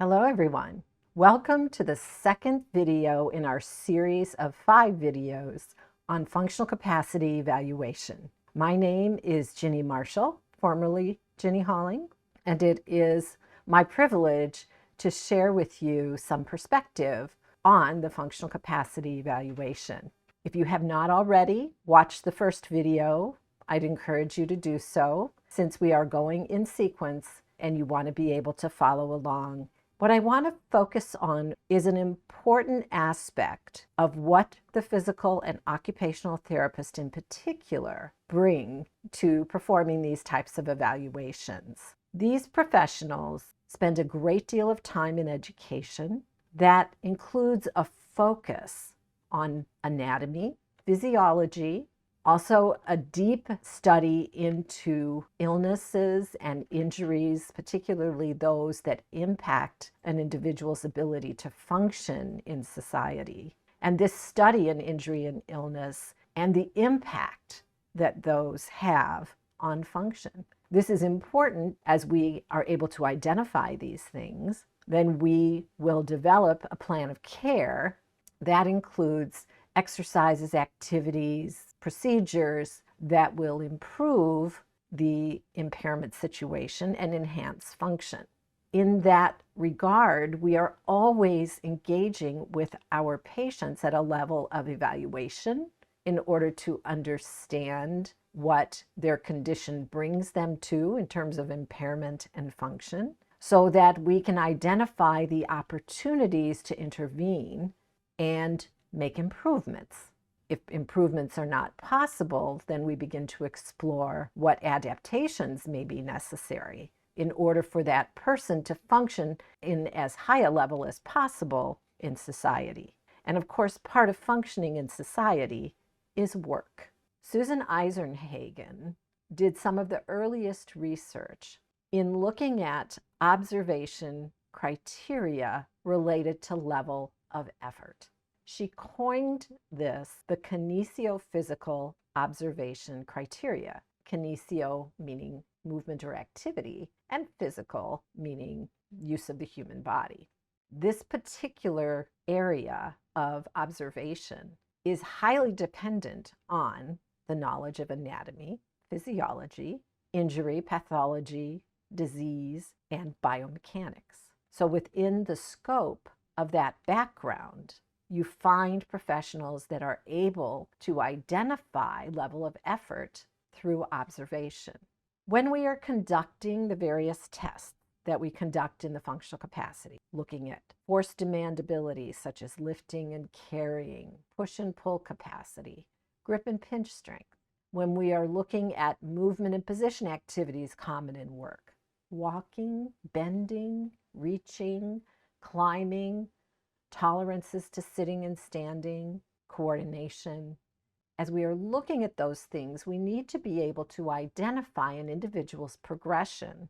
Hello everyone. Welcome to the second video in our series of 5 videos on functional capacity evaluation. My name is Ginnie Marshall, formerly Ginnie Halling, and it is my privilege to share with you some perspective on the functional capacity evaluation. If you have not already watched the first video, I'd encourage you to do so since we are going in sequence and you want to be able to follow along. What I want to focus on is an important aspect of what the physical and occupational therapist in particular bring to performing these types of evaluations. These professionals spend a great deal of time in education that includes a focus on anatomy, physiology, also a deep study into illnesses and injuries, particularly those that impact an individual's ability to function in society. And this study in injury and illness and the impact that those have on function. This is important as we are able to identify these things. Then we will develop a plan of care that includes exercises, activities, procedures that will improve the impairment situation and enhance function. In that regard, we are always engaging with our patients at a level of evaluation in order to understand what their condition brings them to in terms of impairment and function, so that we can identify the opportunities to intervene and make improvements. If improvements are not possible, then we begin to explore what adaptations may be necessary in order for that person to function in as high a level as possible in society. And of course, part of functioning in society is work. Susan Eisenhagen did some of the earliest research in looking at observation criteria related to level of effort. She coined this the Kinesiophysical observation criteria. Kinesio meaning movement or activity, and physical meaning use of the human body. This particular area of observation is highly dependent on the knowledge of anatomy, physiology, injury, pathology, disease, and biomechanics. So within the scope of that background, you find professionals that are able to identify level of effort through observation. When we are conducting the various tests that we conduct in the functional capacity, looking at force demand abilities such as lifting and carrying, push and pull capacity, grip and pinch strength, when we are looking at movement and position activities common in work, walking, bending, reaching, climbing, tolerances to sitting and standing, coordination. As we are looking at those things, we need to be able to identify an individual's progression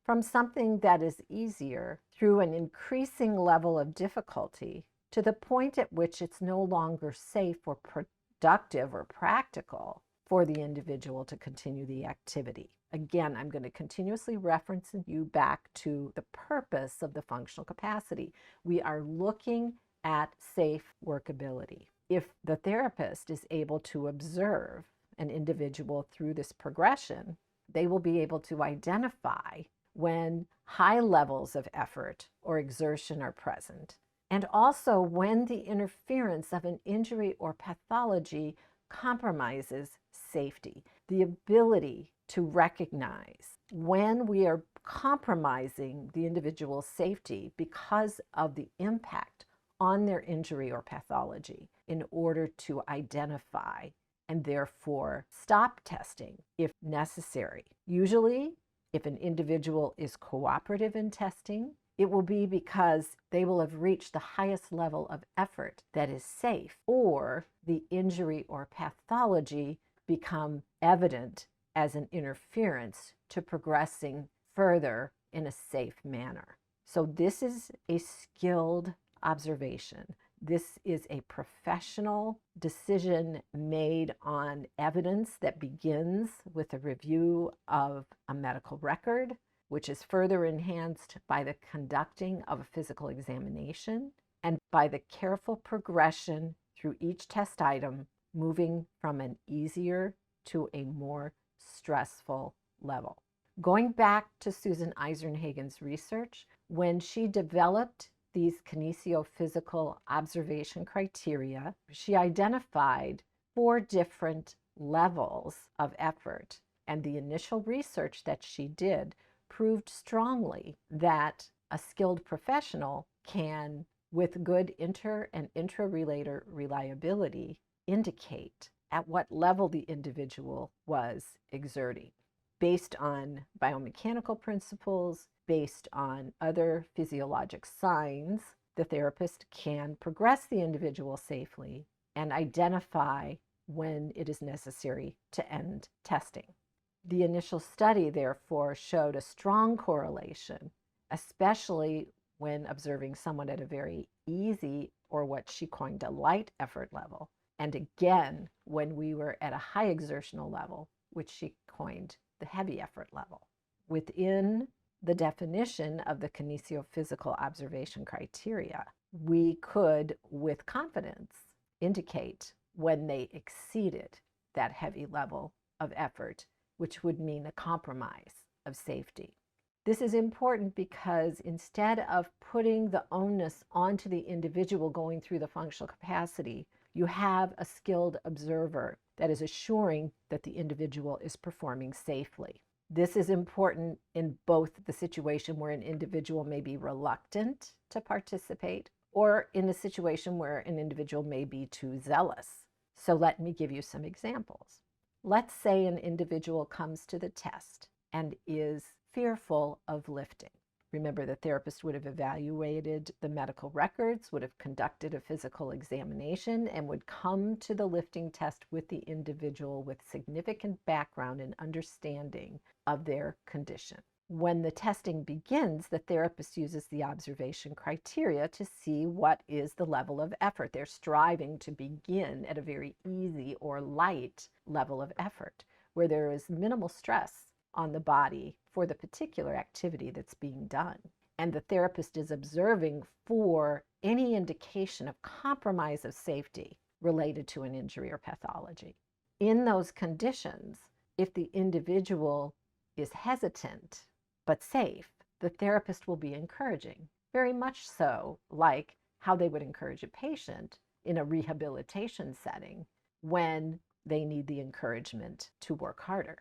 from something that is easier through an increasing level of difficulty to the point at which it's no longer safe or productive or practical for the individual to continue the activity. Again, I'm going to continuously reference you back to the purpose of the functional capacity. We are looking at safe workability. If the therapist is able to observe an individual through this progression, they will be able to identify when high levels of effort or exertion are present, and also when the interference of an injury or pathology compromises safety. The ability to recognize when we are compromising the individual's safety because of the impact on their injury or pathology in order to identify and therefore stop testing if necessary. Usually, if an individual is cooperative in testing, it will be because they will have reached the highest level of effort that is safe, or the injury or pathology become evident as an interference to progressing further in a safe manner. So this is a skilled observation. This is a professional decision made on evidence that begins with a review of a medical record, which is further enhanced by the conducting of a physical examination and by the careful progression through each test item, moving from an easier to a more stressful level. Going back to Susan Eisenhagen's research, when she developed these kinesiophysical observation criteria, she identified 4 different levels of effort, and the initial research that she did proved strongly that a skilled professional can, with good inter and intra-relator reliability, indicate at what level the individual was exerting. Based on biomechanical principles, based on other physiologic signs, the therapist can progress the individual safely and identify when it is necessary to end testing. The initial study, therefore, showed a strong correlation, especially when observing someone at a very easy, or what she coined a light effort level, and again when we were at a high exertional level, which she coined the heavy effort level. Within the definition of the kinesiophysical observation criteria, we could, with confidence, indicate when they exceeded that heavy level of effort, which would mean a compromise of safety. This is important because instead of putting the onus onto the individual going through the functional capacity, you have a skilled observer that is assuring that the individual is performing safely. This is important in both the situation where an individual may be reluctant to participate or in a situation where an individual may be too zealous. So let me give you some examples. Let's say an individual comes to the test and is fearful of lifting. Remember, the therapist would have evaluated the medical records, would have conducted a physical examination, and would come to the lifting test with the individual with significant background and understanding of their condition. When the testing begins, the therapist uses the observation criteria to see what is the level of effort. They're striving to begin at a very easy or light level of effort, where there is minimal stress on the body for the particular activity that's being done. And the therapist is observing for any indication of compromise of safety related to an injury or pathology. In those conditions, if the individual is hesitant but safe, the therapist will be encouraging, very much so like how they would encourage a patient in a rehabilitation setting when they need the encouragement to work harder.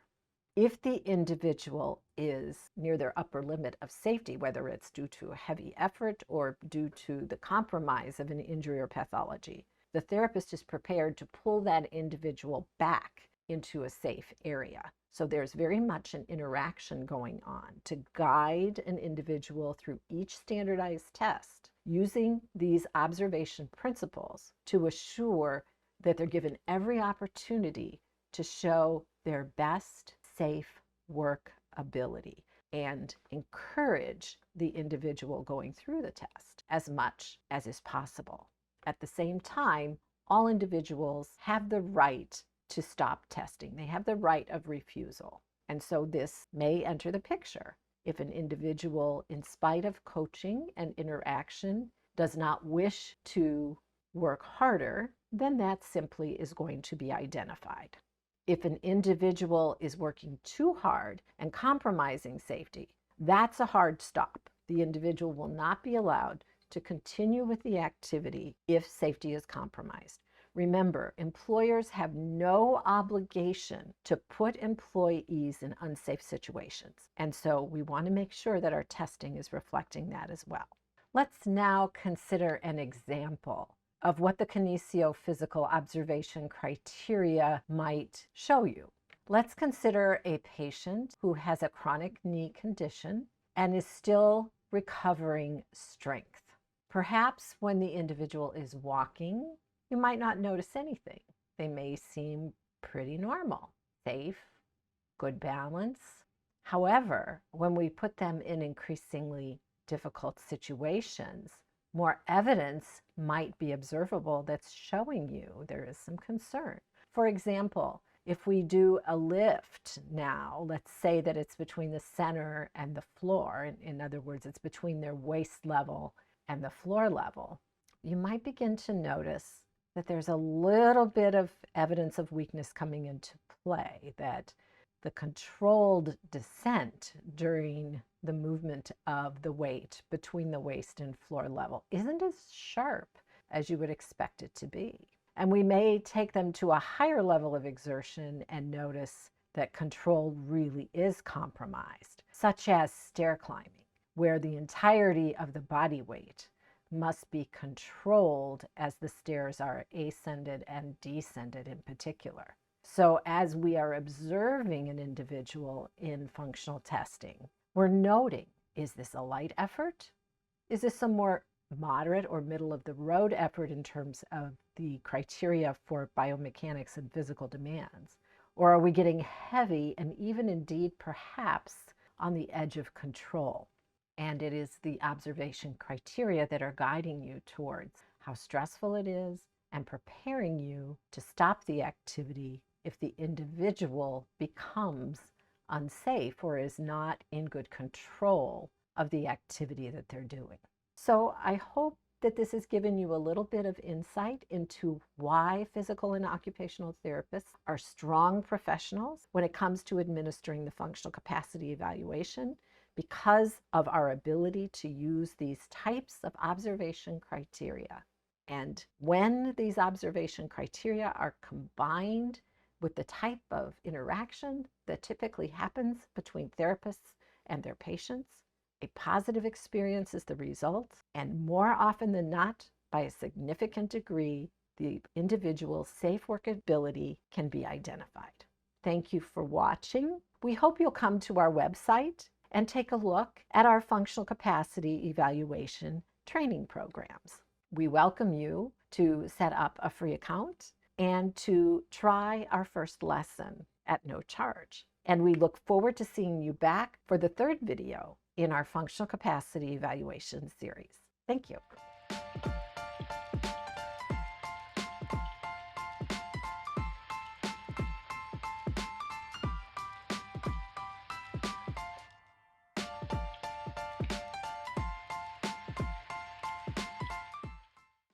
If the individual is near their upper limit of safety, whether it's due to a heavy effort or due to the compromise of an injury or pathology, the therapist is prepared to pull that individual back into a safe area. So there's very much an interaction going on to guide an individual through each standardized test using these observation principles to assure that they're given every opportunity to show their best safe work ability and encourage the individual going through the test as much as is possible. At the same time, all individuals have the right to stop testing. They have the right of refusal. And so this may enter the picture. If an individual, in spite of coaching and interaction, does not wish to work harder, then that simply is going to be identified. If an individual is working too hard and compromising safety, that's a hard stop. The individual will not be allowed to continue with the activity if safety is compromised. Remember, employers have no obligation to put employees in unsafe situations. And so we want to make sure that our testing is reflecting that as well. Let's now consider an example of what the kinesiophysical observation criteria might show you. Let's consider a patient who has a chronic knee condition and is still recovering strength. Perhaps when the individual is walking, you might not notice anything. They may seem pretty normal, safe, good balance. However, when we put them in increasingly difficult situations, more evidence might be observable that's showing you there is some concern. For example, If we do a lift now, let's say that it's between the center and the floor. In other words, it's between their waist level and the floor level. You might begin to notice that there's a little bit of evidence of weakness coming into play, that the controlled descent during the movement of the weight between the waist and floor level isn't as sharp as you would expect it to be. And we may take them to a higher level of exertion and notice that control really is compromised, such as stair climbing, where the entirety of the body weight must be controlled as the stairs are ascended and descended in particular. So as we are observing an individual in functional testing, we're noting, is this a light effort? Is this a more moderate or middle of the road effort in terms of the criteria for biomechanics and physical demands? Or are we getting heavy and even indeed perhaps on the edge of control? And it is the observation criteria that are guiding you towards how stressful it is and preparing you to stop the activity if the individual becomes unsafe or is not in good control of the activity that they're doing. So I hope that this has given you a little bit of insight into why physical and occupational therapists are strong professionals when it comes to administering the functional capacity evaluation, because of our ability to use these types of observation criteria. And when these observation criteria are combined with the type of interaction that typically happens between therapists and their patients, a positive experience is the result, and more often than not, by a significant degree, the individual's safe workability can be identified. Thank you for watching. We hope you'll come to our website and take a look at our functional capacity evaluation training programs. We welcome you to set up a free account and to try our first lesson at no charge. And we look forward to seeing you back for the third video in our functional capacity evaluation series. Thank you.